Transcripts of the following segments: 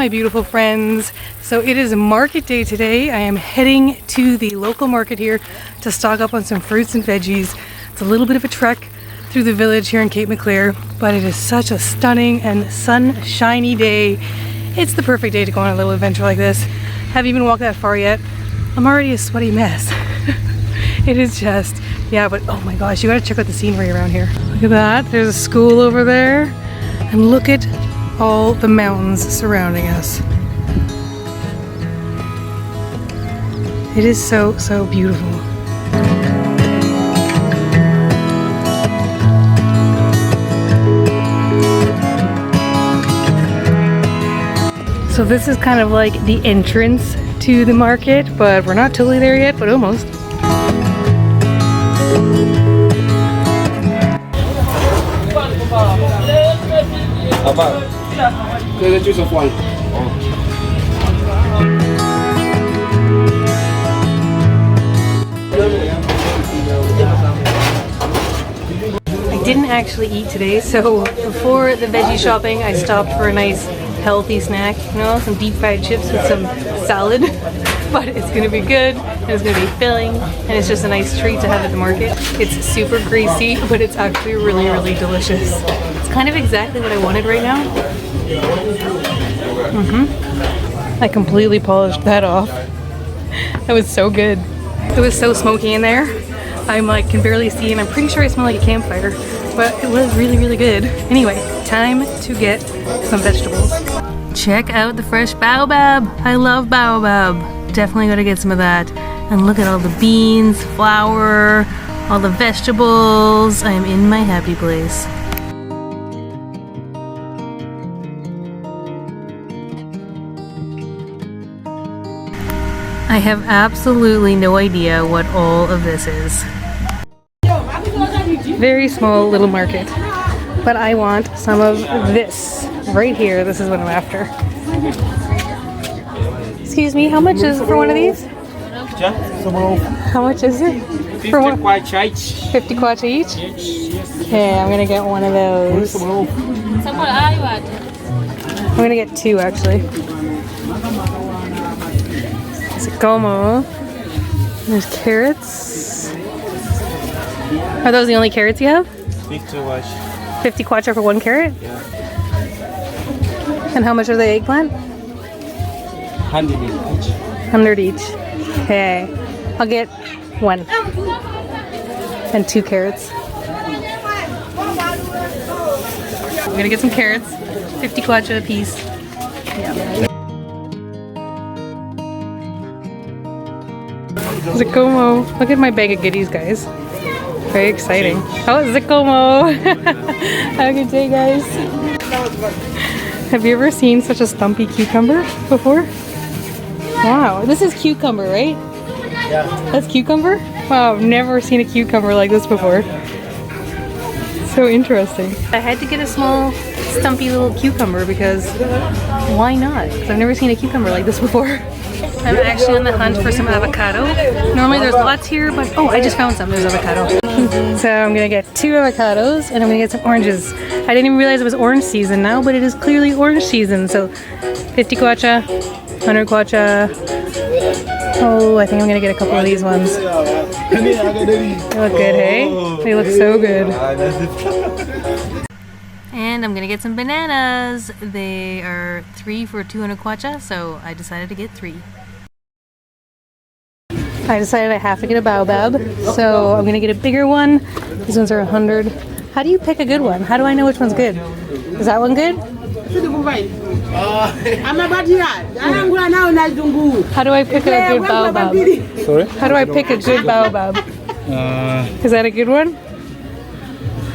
my beautiful friends. So it is market day today. I am heading to the local market here to stock up on some fruits and veggies. It's a little bit of a trek through the village here in Cape Maclear, but it is such a stunning and sunshiny day. It's the perfect day to go on a little adventure like this. Haven't even walked that far yet. I'm already a sweaty mess. It is just, yeah, but oh my gosh, you gotta check out the scenery around here. Look at that, there's a school over there. And look at all the mountains surrounding us. It is so, so beautiful. So this is kind of like the entrance to the market, but we're not totally there yet, but almost. I didn't actually eat today, so before the veggie shopping, I stopped for a nice healthy snack, you know, some deep fried chips with some salad. But it's gonna be good, and it's gonna be filling, and it's just a nice treat to have at the market. It's super greasy, but it's actually really, really delicious. It's kind of exactly what I wanted right now. I completely polished that off. That was so good. It was so smoky in there. I'm like, can barely see, and I'm pretty sure I smell like a campfire, but it was really, really good. Anyway, time to get some vegetables. Check out the fresh baobab. I love baobab. Definitely gotta get some of that. And look at all the beans, flour, all the vegetables. I am in my happy place. I have absolutely no idea what all of this is. Very small little market. But I want some of this right here. This is what I'm after. Excuse me, how much is it for one of these? How much is it? 50 kwacha each. 50 kwacha each? Okay, I'm gonna get one of those. I'm gonna get two actually. There's a gomo. There's carrots. Are those the only carrots you have? 50 kwacha. 50 kwacha for one carrot? Yeah. And how much are the eggplant? 100 each. 100 each. Okay. I'll get one. And 2 carrots. I'm gonna get some carrots. 50 kwacha a piece. Yeah. Zikomo. Look at my bag of goodies, guys. Very exciting. Oh, Zikomo. Have a good day, guys. Have you ever seen such a stumpy cucumber before? Wow, this is cucumber, right? Yeah. That's cucumber? Wow, I've never seen a cucumber like this before. So interesting. I had to get a small, stumpy little cucumber because why not? Because I've never seen a cucumber like this before. I'm actually on the hunt for some avocado. Normally there's lots here, but oh, I just found some. There's avocado. So I'm gonna get 2 avocados and I'm gonna get some oranges. I didn't even realize it was orange season now, but it is clearly orange season. So 50 kwacha, 100 kwacha. Oh, I think I'm gonna get a couple of these ones. They look good, hey? They look so good. And I'm gonna get some bananas. They are 3 for 200 kwacha, so I decided to get 3. I decided I have to get a baobab, so I'm gonna get a bigger one. These ones are 100. How do you pick a good one? How do I know which one's good? Is that one good? How do I pick a good baobab? Sorry? How do I pick a good baobab? Is that a good one?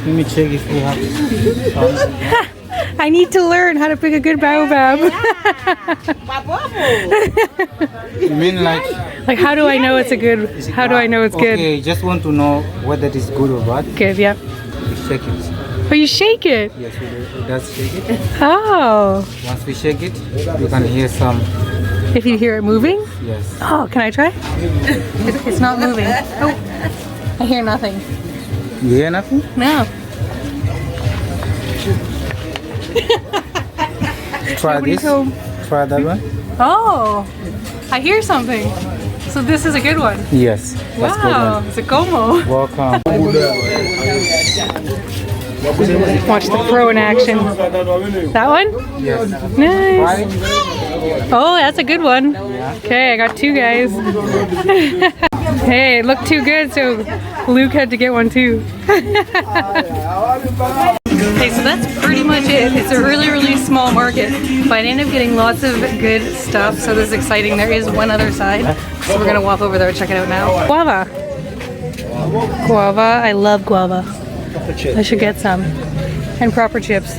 Let me check if we have some. I need to learn how to pick a good baobab. You mean like how do I know it's a good, how do I know it's good? Okay, just want to know whether it is good or bad. Good, yeah. We shake it. Oh, you shake it? Yes, we do. It does shake it. Oh. Once we shake it, you can hear some. If you hear it moving? Yes. Oh, can I try? It's not moving. Oh, I hear nothing. You hear nothing? No. Try Nobody's this. home. try that one? Oh, I hear something. So this is a good one. Yes. That's good Wow, one. it's a como. Welcome. Watch the pro in action. That one? Yes. Nice. Oh, that's a good one. Okay, I got two guys. Hey, it looked too good, so Luke had to get one too. Okay, so that's pretty much it. It's a really, really small market, but I ended up getting lots of good stuff, so this is exciting. There is one other side, so we're gonna walk over there and check it out now. Guava. Guava, I love guava. I should get some. And proper chips.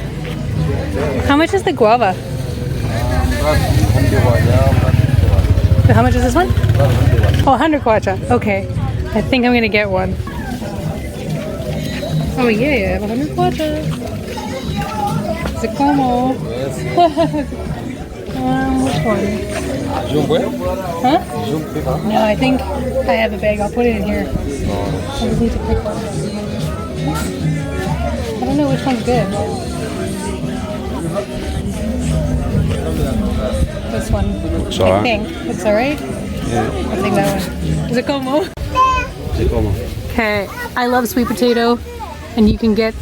How much is the guava? How much is this one? Oh, 100 kwacha. Okay. I think I'm gonna get one. Oh yeah, 100 kwacha. It's a como. Which one? Huh? No, I think I have a bag. I'll put it in here. I just need to pick one. I don't know which one's good. This one. I think. It's alright? Yeah. I'll take that one. Is it como? Okay. I love sweet potato. And you can get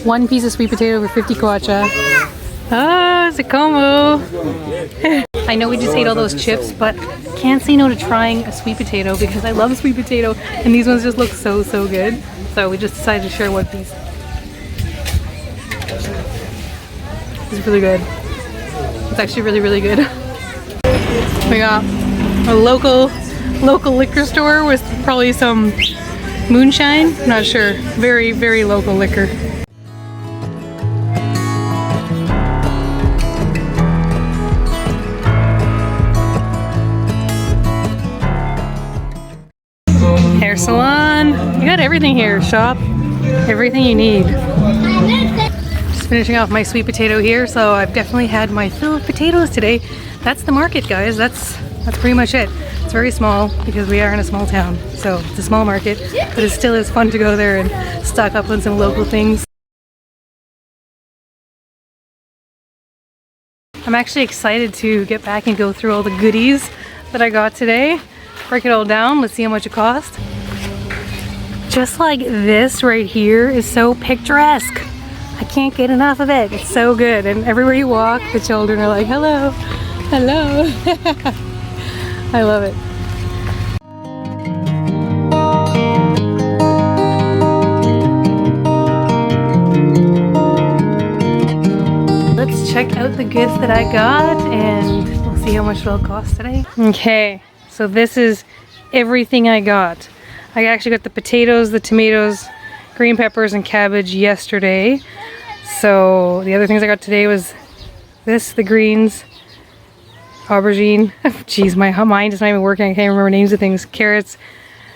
one piece of sweet potato for 50 kwacha. Oh, it's a como. I know we just ate all those chips, but can't say no to trying a sweet potato because I love sweet potato and these ones just look so, so good. So we just decided to share one piece. It's really good. It's actually really, really good. We got a local liquor store with probably some moonshine. I'm not sure. Very, very local liquor. Hair salon. You got everything here. Shop. Everything you need. Just finishing off my sweet potato here, so I've definitely had my fill of potatoes today. That's the market, guys. That's pretty much it. It's very small because we are in a small town, so it's a small market, but it still is fun to go there and stock up on some local things. I'm actually excited to get back and go through all the goodies that I got today. Break it all down. Let's see how much it cost. Just like this right here is so picturesque. I can't get enough of it. It's so good. And everywhere you walk, the children are like, hello, hello. I love it. Let's check out the goods that I got and we'll see how much it'll cost today. Okay, so this is everything I got. I actually got the potatoes, the tomatoes, green peppers, and cabbage yesterday. So the other things I got today was this, the greens, aubergine. Jeez, my mind is not even working. I can't remember names of things. Carrots,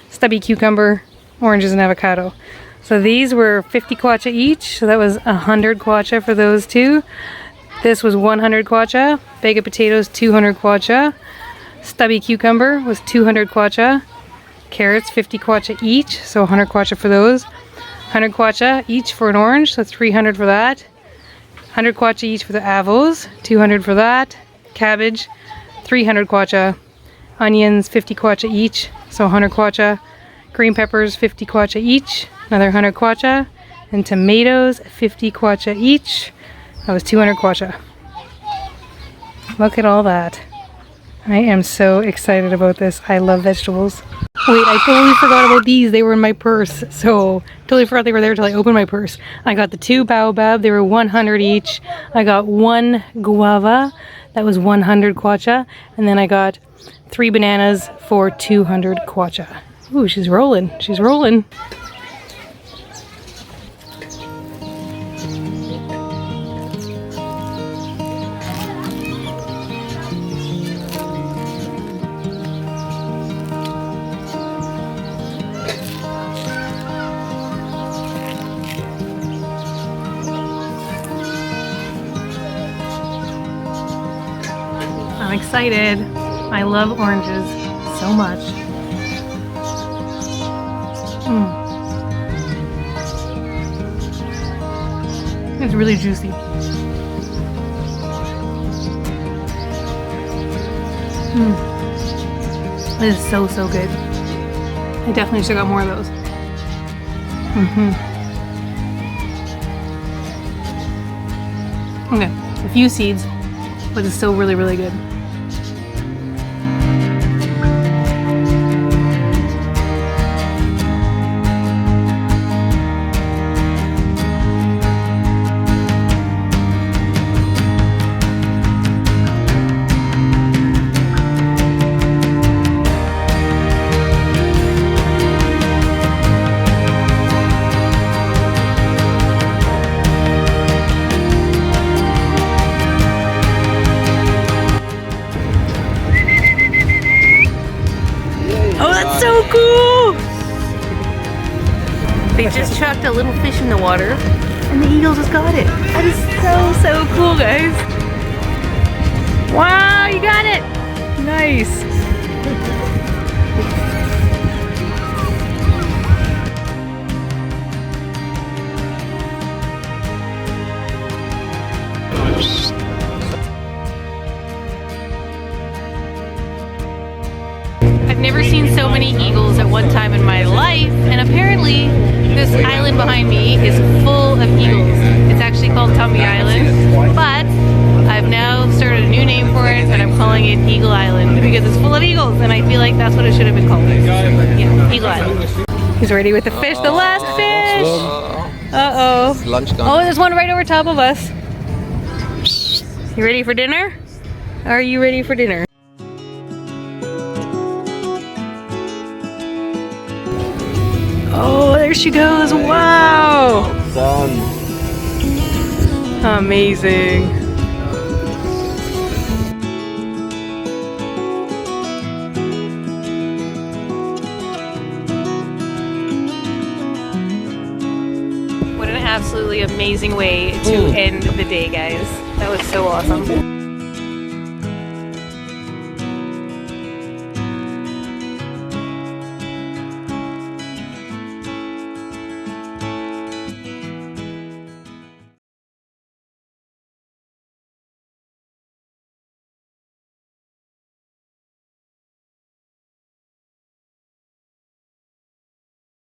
stubby cucumber, oranges, and avocado. So these were 50 kwacha each. So that was 100 kwacha for those two. This was 100 kwacha. Bag of potatoes, 200 kwacha. Stubby cucumber was 200 kwacha. Carrots, 50 kwacha each. So 100 kwacha for those. 100 kwacha each for an orange. So 300 for that. 100 kwacha each for the avos. 200 for that. Cabbage, 300 kwacha. Onions, 50 kwacha each. So 100 kwacha. Green peppers, 50 kwacha each. Another 100 kwacha. And tomatoes, 50 kwacha each. That was 200 kwacha. Look at all that. I am so excited about this. I love vegetables. Wait, I totally forgot about these. They were in my purse. So, totally forgot they were there until I opened my purse. I got the 2 baobab. They were 100 each. I got 1 guava. That was 100 kwacha. And then I got 3 bananas for 200 kwacha. Ooh, she's rolling. She's rolling. I'm excited. I love oranges so much. It's really juicy. It is so, so good. I definitely should have got more of those. Okay, a few seeds, but it's still really, really good. So cool! They just chucked a little fish in the water and the eagle just got it. That is so, so cool, guys. Wow, you got it! Nice. I've never seen so many eagles at one time in my life, and apparently this island behind me is full of eagles. It's actually called Thumbi Island, but I've now started a new name for it, and I'm calling it Eagle Island because it's full of eagles, and I feel like that's what it should have been called. Yeah, Eagle Island. He's ready with the fish, the last fish! Uh-oh. Lunch gone. Oh, there's one right over top of us. You ready for dinner? Are you ready for dinner? Oh, there she goes. Wow. Done. Amazing. What an absolutely amazing way to end the day, guys. That was so awesome.